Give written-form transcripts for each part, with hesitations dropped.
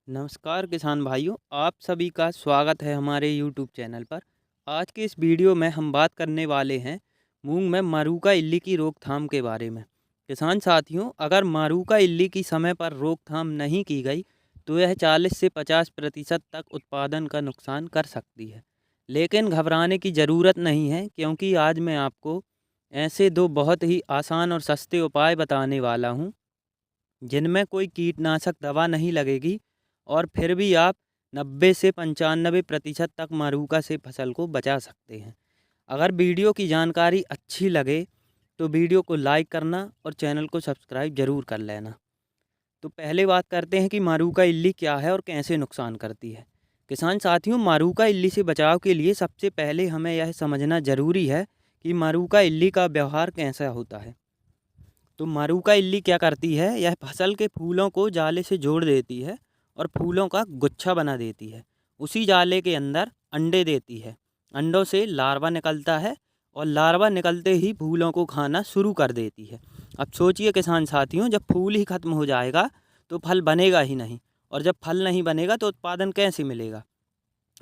नमस्कार किसान भाइयों, आप सभी का स्वागत है हमारे यूट्यूब चैनल पर। आज के इस वीडियो में हम बात करने वाले हैं मूंग में मरूका इल्ली की रोकथाम के बारे में। किसान साथियों, अगर मरूका इल्ली की समय पर रोकथाम नहीं की गई तो यह 40 से 50% तक उत्पादन का नुकसान कर सकती है। लेकिन घबराने की ज़रूरत नहीं है, क्योंकि आज मैं आपको ऐसे दो बहुत ही आसान और सस्ते उपाय बताने वाला हूँ जिनमें कोई कीटनाशक दवा नहीं लगेगी और फिर भी आप 90 से 95% तक मरूका से फसल को बचा सकते हैं। अगर वीडियो की जानकारी अच्छी लगे तो वीडियो को लाइक करना और चैनल को सब्सक्राइब ज़रूर कर लेना। तो पहले बात करते हैं कि मरूका इल्ली क्या है और कैसे नुकसान करती है। किसान साथियों, मरूका इल्ली से बचाव के लिए सबसे पहले हमें यह समझना ज़रूरी है कि मरूका इल्ली का व्यवहार कैसा होता है। तो मरूका इल्ली क्या करती है, यह फसल के फूलों को जाले से जोड़ देती है और फूलों का गुच्छा बना देती है। उसी जाले के अंदर अंडे देती है। अंडों से लार्वा निकलता है और लार्वा निकलते ही फूलों को खाना शुरू कर देती है। अब सोचिए किसान साथियों, जब फूल ही खत्म हो जाएगा तो फल बनेगा ही नहीं, और जब फल नहीं बनेगा तो उत्पादन कैसे मिलेगा।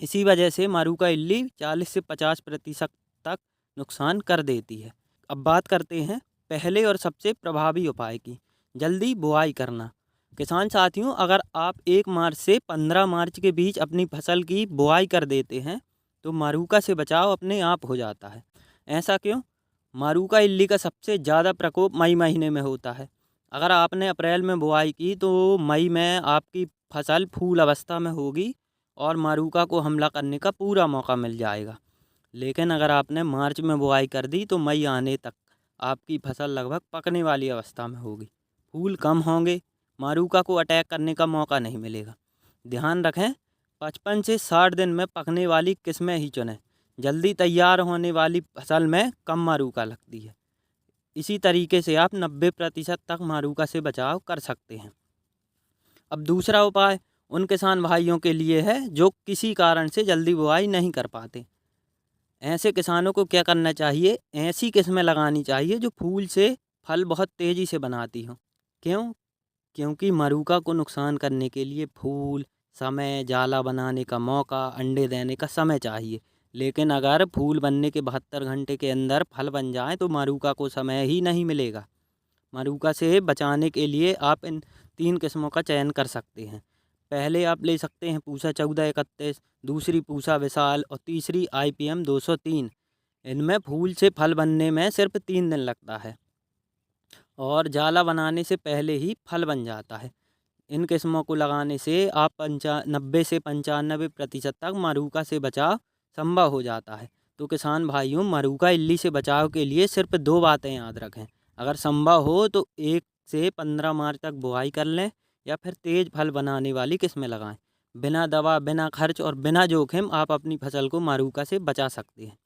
इसी वजह से मरूका इल्ली 40 से 50% तक नुकसान कर देती है। अब बात करते हैं पहले और सबसे प्रभावी उपाय की, जल्दी बुआई करना। किसान साथियों, अगर आप 1 मार्च से 15 मार्च के बीच अपनी फसल की बुआई कर देते हैं तो मरूका से बचाव अपने आप हो जाता है। ऐसा क्यों? मरूका इल्ली का सबसे ज़्यादा प्रकोप मई महीने में होता है। अगर आपने अप्रैल में बुआई की तो मई में आपकी फसल फूल अवस्था में होगी और मरूका को हमला करने का पूरा मौका मिल जाएगा। लेकिन अगर आपने मार्च में बुआई कर दी तो मई आने तक आपकी फसल लगभग पकने वाली अवस्था में होगी। फूल कम होंगे, मरूका को अटैक करने का मौका नहीं मिलेगा। ध्यान रखें, 55 से 60 दिन में पकने वाली किस्में ही चुनें। जल्दी तैयार होने वाली फसल में कम मरूका लगती है। इसी तरीके से आप 90% तक मरूका से बचाव कर सकते हैं। अब दूसरा उपाय उन किसान भाइयों के लिए है जो किसी कारण से जल्दी बुआई नहीं कर पाते। ऐसे किसानों को क्या करना चाहिए, ऐसी किस्में लगानी चाहिए जो फूल से फल बहुत तेज़ी से बनाती हों। क्यों? क्योंकि मरूका को नुकसान करने के लिए फूल, समय, जाला बनाने का मौका, अंडे देने का समय चाहिए। लेकिन अगर फूल बनने के 72 घंटे के अंदर फल बन जाए तो मरूका को समय ही नहीं मिलेगा। मरूका से बचाने के लिए आप इन 3 किस्मों का चयन कर सकते हैं। पहले आप ले सकते हैं पूसा 1431, दूसरी पूसा विशाल और तीसरी IPM 203। इनमें फूल से फल बनने में सिर्फ 3 दिन लगता है और जाला बनाने से पहले ही फल बन जाता है। इन किस्मों को लगाने से आप 90 से 95% तक मरूका से बचाव संभव हो जाता है। तो किसान भाइयों, मरूका इल्ली से बचाव के लिए सिर्फ 2 बातें याद रखें। अगर संभव हो तो 1 से 15 मार्च तक बुआई कर लें या फिर तेज़ फल बनाने वाली किस्में लगाएं। बिना दवा, बिना खर्च और बिना जोखिम आप अपनी फसल को मरूका से बचा सकते हैं।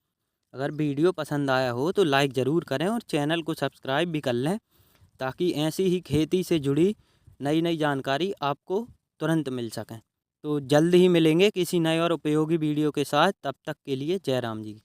अगर वीडियो पसंद आया हो तो लाइक ज़रूर करें और चैनल को सब्सक्राइब भी कर लें, ताकि ऐसी ही खेती से जुड़ी नई नई जानकारी आपको तुरंत मिल सकें। तो जल्द ही मिलेंगे किसी नए और उपयोगी वीडियो के साथ। तब तक के लिए जय राम जी की।